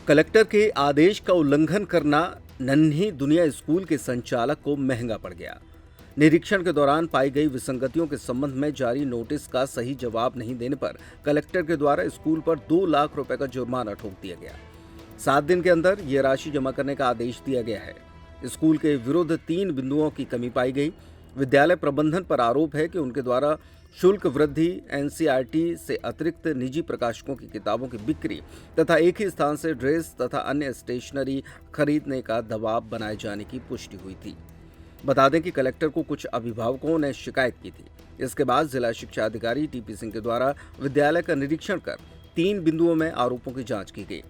Collector के आदेश का उल्लंघन करना नन्ही दुनिया स्कूल के संचालक को महंगा पड़ गया। निरीक्षण के दौरान पाई गई विसंगतियों के संबंध में जारी नोटिस का सही जवाब नहीं देने पर कलेक्टर के द्वारा स्कूल पर 2 लाख रुपए का जुर्माना ठोक दिया गया। 7 दिन के अंदर ये राशि जमा करने का आदेश दिया गया है। स्कूल के विरुद्ध 3 बिंदुओं की कमी पाई गई। विद्यालय प्रबंधन पर आरोप है कि उनके द्वारा शुल्क वृद्धि, एनसीईआरटी से अतिरिक्त निजी प्रकाशकों की किताबों की बिक्री तथा एक ही स्थान से ड्रेस तथा अन्य स्टेशनरी खरीदने का दबाव बनाए जाने की पुष्टि हुई थी। बता दें कि कलेक्टर को कुछ अभिभावकों ने शिकायत की थी। इसके बाद जिला शिक्षा अधिकारी टीपी सिंह के द्वारा विद्यालय का निरीक्षण कर 3 बिंदुओं में आरोपों की जांच की गई।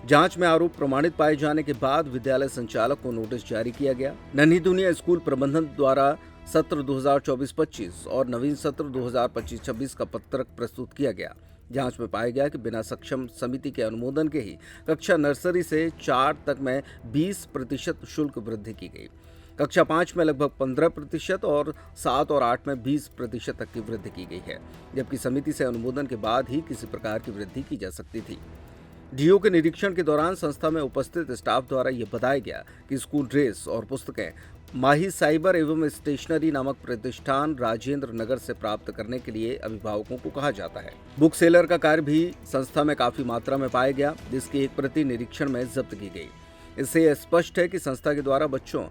जांच में आरोप प्रमाणित पाए जाने के बाद विद्यालय संचालक को नोटिस जारी किया गया। नन्ही दुनिया स्कूल प्रबंधन द्वारा सत्र 2024-25 और नवीन सत्र 2025-26 का पत्रक प्रस्तुत किया गया। जांच में पाया गया कि बिना सक्षम समिति के अनुमोदन के ही कक्षा नर्सरी से 4 तक में 20% शुल्क वृद्धि की गई। कक्षा 5 में लगभग 15% और 7 और 8 में 20% तक की वृद्धि की गई है, जबकि समिति से अनुमोदन के बाद ही किसी प्रकार की वृद्धि की जा सकती थी। डीओ के निरीक्षण के दौरान संस्था में उपस्थित स्टाफ द्वारा यह बताया गया कि स्कूल ड्रेस और पुस्तकें माही साइबर एवं स्टेशनरी नामक प्रतिष्ठान राजेंद्र नगर से प्राप्त करने के लिए अभिभावकों को कहा जाता है। बुक सेलर का कार्य भी संस्था में काफी मात्रा में पाया गया, जिसकी एक प्रति निरीक्षण में जब्त की गई। इससे यह स्पष्ट है कि संस्था के द्वारा बच्चों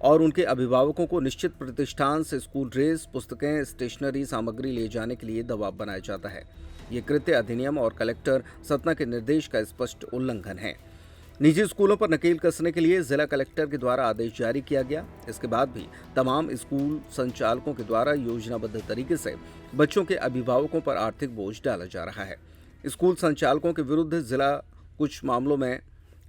और उनके अभिभावकों को निश्चित प्रतिष्ठान से स्कूल ड्रेस, पुस्तकें, स्टेशनरी सामग्री ले जाने के लिए दबाव बनाया जाता है। ये कृत्य अधिनियम और कलेक्टर सतना के निर्देश का स्पष्ट उल्लंघन है। निजी स्कूलों पर नकेल कसने के लिए जिला कलेक्टर के द्वारा आदेश जारी किया गया। इसके बाद भी तमाम स्कूल संचालकों के द्वारा योजनाबद्ध तरीके से बच्चों के अभिभावकों पर आर्थिक बोझ डाला जा रहा है। स्कूल संचालकों के विरुद्ध जिला कुछ मामलों में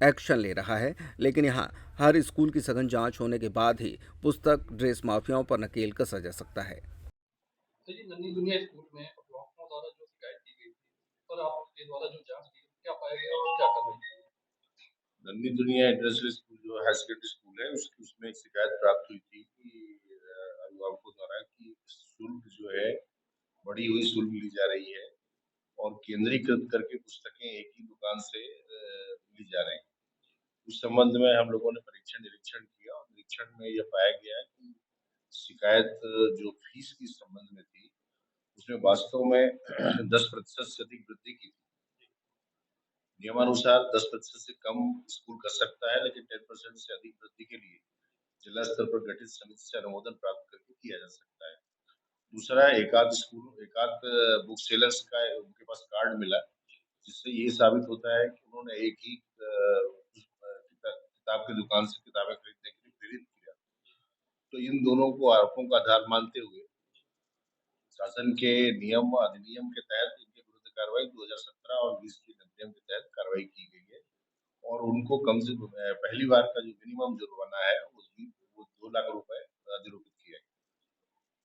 एक्शन ले रहा है, लेकिन यहाँ हर स्कूल की सघन जांच होने के बाद ही पुस्तक ड्रेस माफियाओं पर नकेल कसा जा सकता है। तो ये नन्ही दुनिया स्कूल में अभिभावकों द्वारा जो शिकायत की गई थी, उस पर आपके द्वारा जो जाँच की, क्या पाया गया और क्या कार्रवाई की? नन्ही दुनिया इंटरनेशनल स्कूल जो हायर सेकेंडरी स्कूल है उसमें एक शिकायत प्राप्त हुई थी कि अभिभावकों द्वारा कि शुल्क जो है बढ़ी हुई शुल्क ली जा रही है और केंद्रीकृत करके पुस्तकें एक ही दुकान से ली जा रही हैं। उस संबंध में हम लोगों ने परीक्षण निरीक्षण किया और निरीक्षण में यह पाया गया कि शिकायत जो फीस के संबंध में थी उसमें वास्तव में 10% से अधिक वृद्धि की थी। नियमानुसार 10% से कम स्कूल कर सकता है, लेकिन 10% से अधिक वृद्धि के लिए जिला स्तर पर गठित समिति से अनुमोदन प्राप्त करके किया जा सकता है। दूसरा, एकाध बुक सेलर्स का उनके पास कार्ड मिला, जिससे ये साबित होता है कि उन्होंने एक ही किताब की दुकान से किताबें खरीदने के लिए प्रेरित किया। तो इन दोनों को आरोपों का आधार मानते हुए शासन के नियम अधिनियम के तहत इनके विरुद्ध कार्रवाई 2017 और 20 के अधिनियम के तहत कार्रवाई की गई है और उनको कम से पहली बार का जो मिनिमम जुर्माना है वो 2 लाख रुपए